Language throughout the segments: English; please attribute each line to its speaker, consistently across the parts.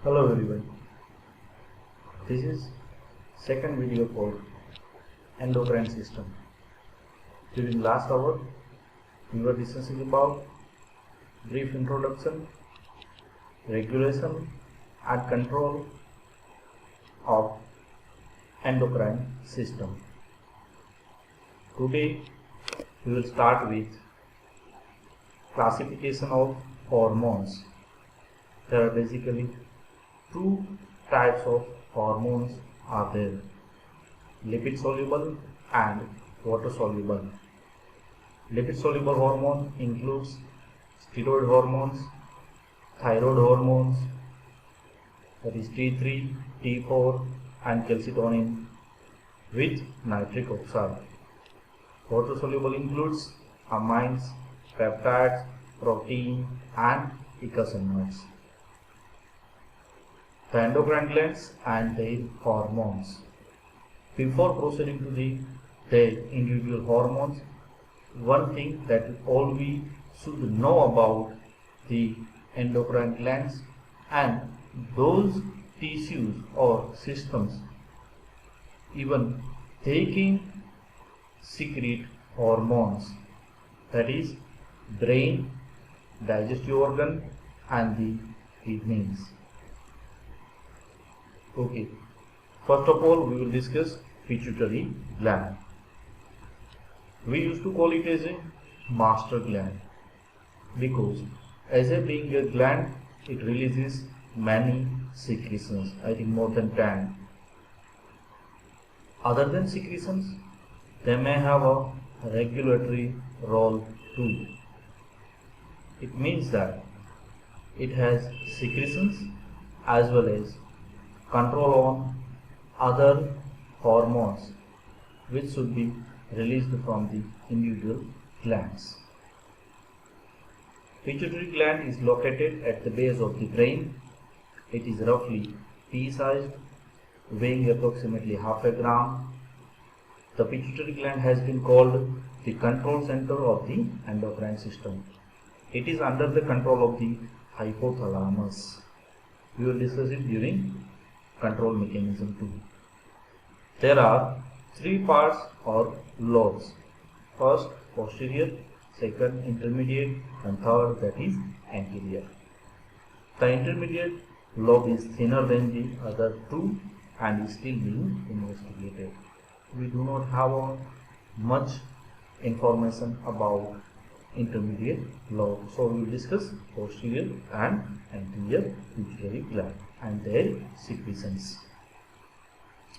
Speaker 1: Hello everyone, this is second video for endocrine system. During last hour, we were discussing about brief introduction, regulation and control of endocrine system. Today, we will start with classification of hormones. There are basically two types of hormones are there: lipid soluble and water soluble. Lipid soluble hormone includes steroid hormones, thyroid hormones, that is T3, T4 and calcitonin with nitric oxide. Water soluble includes amines, peptides, protein and eicosanoids. The endocrine glands and their hormones. Before proceeding to their individual hormones, one thing that all we should know about the endocrine glands and those tissues or systems, even they can secrete hormones, that is brain, digestive organ and the kidneys. Okay, first of all we will discuss pituitary gland. We used to call it as a master gland because as a being a gland, it releases many secretions, I think more than 10. Other than secretions, they may have a regulatory role too. It means that it has secretions as well as control on other hormones which should be released from the individual glands. Pituitary gland is located at the base of the brain. It is roughly pea-sized, weighing approximately half a gram. The pituitary gland has been called the control center of the endocrine system. It is under the control of the hypothalamus. We will discuss it during control mechanism too. There are three parts or lobes. First, posterior, second, intermediate and third, that is anterior. The intermediate lobe is thinner than the other two and is still being investigated. We do not have much information about intermediate lobe, so we will discuss posterior and anterior pituitary gland and their secretions.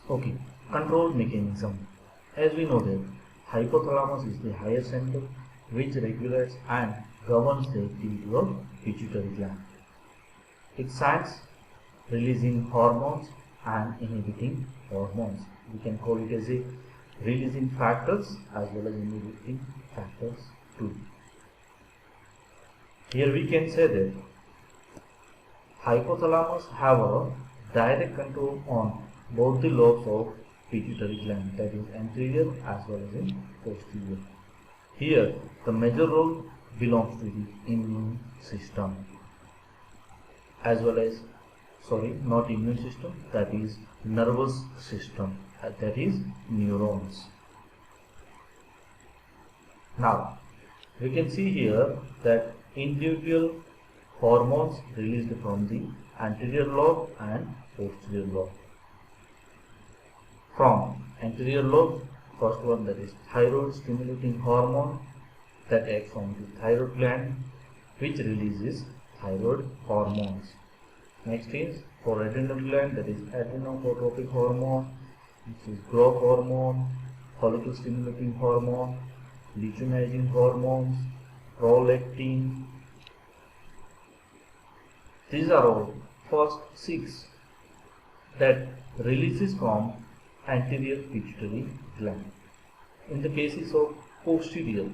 Speaker 1: Okay, control mechanism. As we know that hypothalamus is the higher center which regulates and governs the activity of pituitary gland. It shines releasing hormones and inhibiting hormones. We can call it as a releasing factors as well as inhibiting factors too. Here we can say that hypothalamus have a direct control on both the lobes of pituitary gland, that is anterior as well as in posterior. Here the major role belongs to the immune system as well as, not immune system, that is nervous system, that is neurons. Now we can see here that individual hormones released from the anterior lobe and posterior lobe. From anterior lobe, first one, that is thyroid stimulating hormone that acts on the thyroid gland which releases thyroid hormones. Next is for adrenal gland, that is adrenocorticotropic hormone, which is growth hormone, follicle stimulating hormone, luteinizing hormones, prolactin. These are all first 6 that releases from anterior pituitary gland. In the cases of posterior,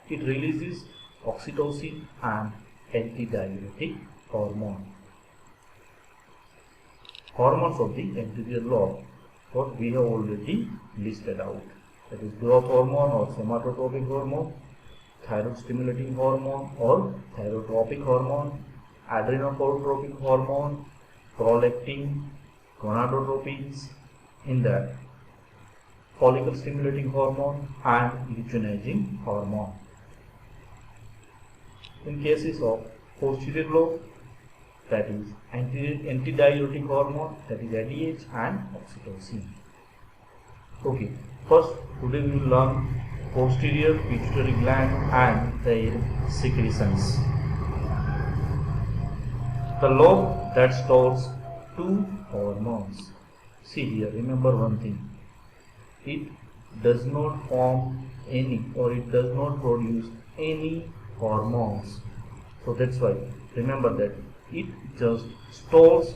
Speaker 1: it releases oxytocin and antidiuretic hormone. Hormones of the anterior lobe, what we have already listed out, that is growth hormone or somatotropic hormone, thyroid stimulating hormone or thyrotropic hormone, adrenocorticotropic hormone, prolactin, gonadotropins, in that follicle stimulating hormone and luteinizing hormone. In cases of posterior lobe, that is antidiuretic hormone, that is ADH, and oxytocin. Okay, first today we will learn posterior pituitary gland and their secretions. The lobe that stores two hormones. See here, remember one thing. It does not form any, or it does not produce any hormones. So that's why, remember that it just stores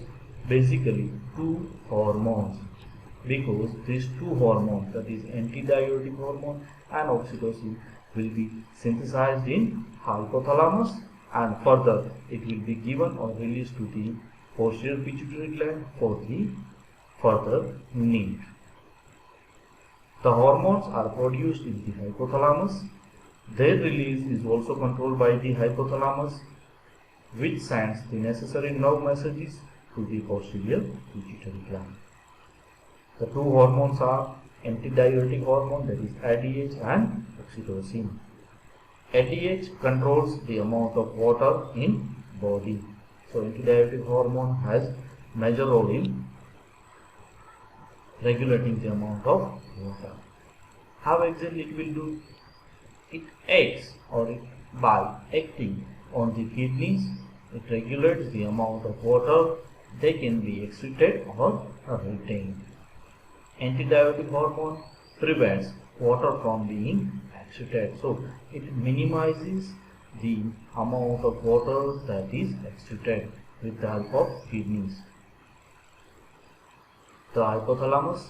Speaker 1: basically two hormones, because these two hormones, that is antidiuretic hormone and oxytocin, will be synthesized in hypothalamus, and further it will be given or released to the posterior pituitary gland for the further need. The hormones are produced in the hypothalamus. Their release is also controlled by the hypothalamus, which sends the necessary nerve messages to the posterior pituitary gland. The two hormones are antidiuretic hormone, that is ADH, and oxytocin. ADH controls the amount of water in body. So antidiuretic hormone has major role in regulating the amount of water. How exactly it will do? It acts, or by acting on the kidneys, it regulates the amount of water they can be excreted or retained. Antidiuretic hormone prevents water from being excreted, so it minimizes the amount of water that is excreted with the help of kidneys. The hypothalamus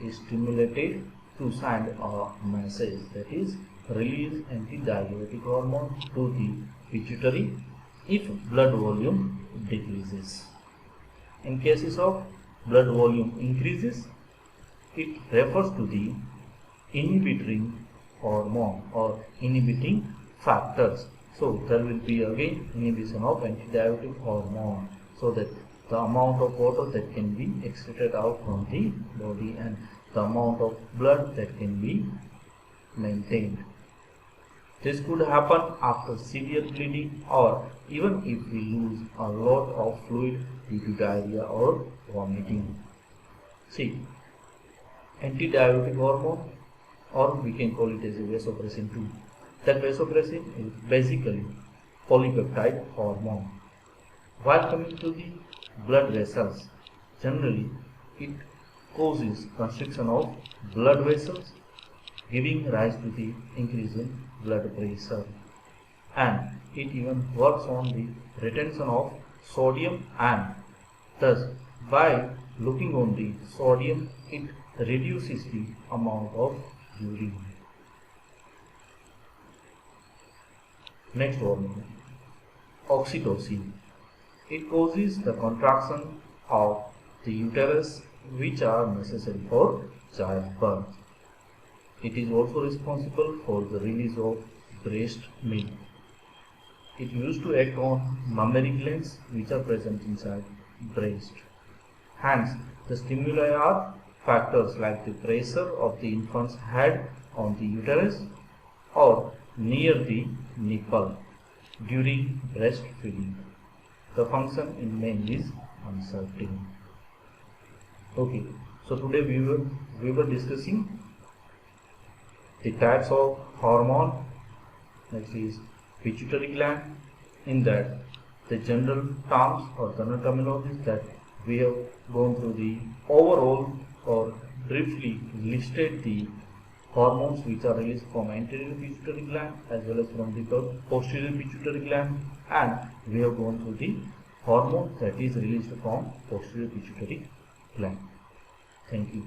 Speaker 1: is stimulated to send a message, that is release antidiuretic hormone to the pituitary if blood volume decreases. In cases of blood volume increases, it refers to the inhibitory hormone or inhibiting factors. So there will be again inhibition of antidiuretic hormone, so that the amount of water that can be excreted out from the body and the amount of blood that can be maintained. This could happen after severe bleeding, or even if we lose a lot of fluid due to diarrhea or vomiting. See, antidiuretic hormone, or we can call it as a vasopressin too. That vasopressin is basically polypeptide hormone. While coming to the blood vessels, generally it causes constriction of blood vessels, giving rise to the increase in blood pressure, and it even works on the retention of sodium, and thus by looking on the sodium it reduces the amount of urine. Next hormone, oxytocin. It causes the contraction of the uterus, which are necessary for childbirth. It is also responsible for the release of breast milk. It used to act on mammary glands which are present inside breast. Hence, the stimuli are factors like the pressure of the infant's head on the uterus or near the nipple during breastfeeding. The function in men is uncertain. Okay, so today we were discussing the types of hormone. Next is pituitary gland. In that, the general terms or general terminologies that we have gone through the overall or briefly listed the hormones which are released from anterior pituitary gland as well as from the posterior pituitary gland, and we have gone through the hormone that is released from posterior pituitary gland. Thank you.